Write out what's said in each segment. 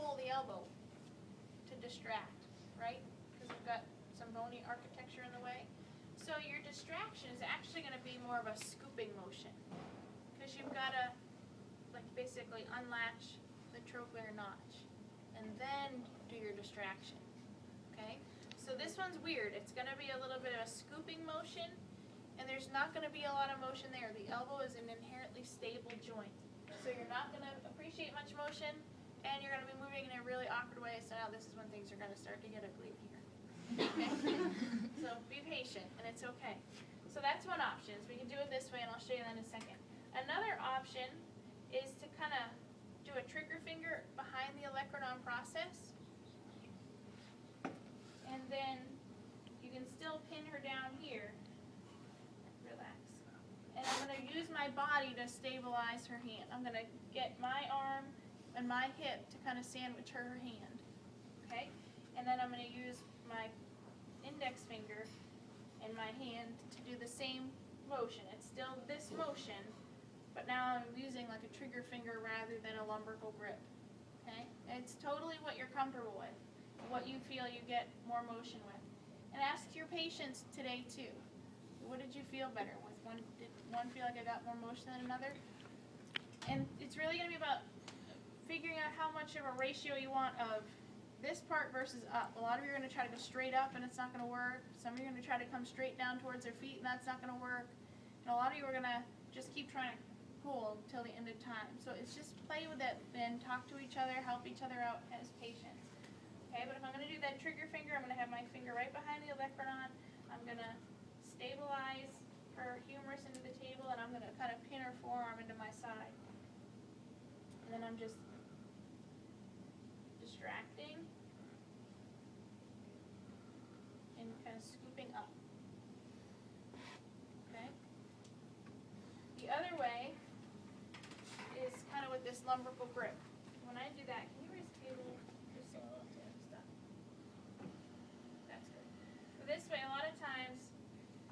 pull the elbow to distract, right? Because we've got some bony architecture in the way. So your distraction is actually going to be more of a scooping motion, because you've got to like basically unlatch the trochlear notch and then do your distraction. Okay? So this one's weird. It's going to be a little bit of a scooping motion, and there's not going to be a lot of motion there. The elbow is an inherently stable joint. So you're not going to appreciate much motion, and you're going to be moving in a really awkward way. So now this is when things are going to start to get ugly here. Okay? So be patient, and it's okay. So that's one option. So we can do it this way, and I'll show you that in a second. Another option is to kind of do a trigger finger behind the olecranon process. And then you can still pin her down here. Relax. And I'm going to use my body to stabilize her hand. I'm going to get my arm and my hip to kind of sandwich her hand. Okay? And then I'm going to use my index finger and my hand to do the same motion. It's still this motion, but now I'm using like a trigger finger rather than a lumbrical grip. Okay? And it's totally what you're comfortable with, what you feel you get more motion with. And ask your patients today too. What did you feel better with? Did one feel like I got more motion than another? And it's really going to be about figuring out how much of a ratio you want of this part versus up. A lot of you are going to try to go straight up and it's not going to work. Some of you are going to try to come straight down towards their feet and that's not going to work. And a lot of you are going to just keep trying to pull until the end of time. So it's just play with it and talk to each other, help each other out as patients. Okay, but if I'm going to do that trigger finger, I'm going to have my finger right behind the olecranon. I'm going to stabilize her humerus into the table, and I'm going to kind of pin her forearm into my side. And then I'm just distracting and kind of scooping up. Okay? The other way is kind of with this lumbrical grip. When I do that, can you raise the table? Just stop. That's good. So this way, a lot of times,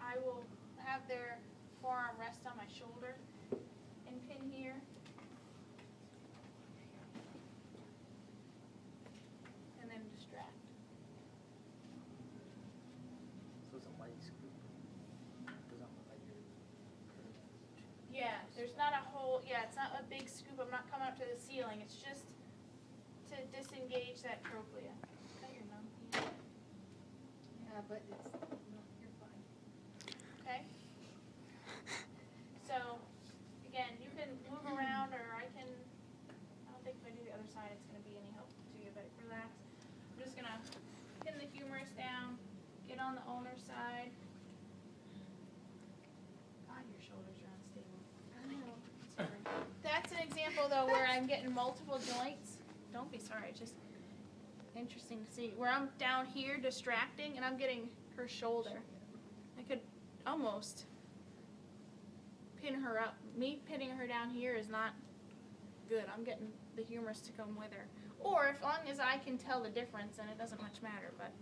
I will have their forearm rest on my shoulder and pin here. And then distract. So it's a light scoop. It doesn't look like you're... Yeah, there's not a whole, it's not a big scoop. I'm not coming up to the ceiling. It's just to disengage that trochlea. Is that your numb hand? Yeah, but it's, no, you're fine. Okay? So, again, you can move around, or I don't think if I do the other side it's going to be any help to you, but relax. I'm just going to pin the humerus down, get on the ulnar side. God, your shoulders are unstable. I know. Sorry. That's an example, though, where I'm getting multiple joints. Don't be sorry, it's just interesting to see. Where I'm down here distracting, and I'm getting her shoulder. I could almost pin her up. Me pinning her down here is not good. I'm getting the humerus to come with her. Or as long as I can tell the difference, then it doesn't much matter, but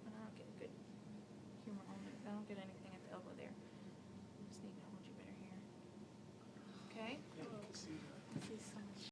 I don't get good humor on it. I don't get any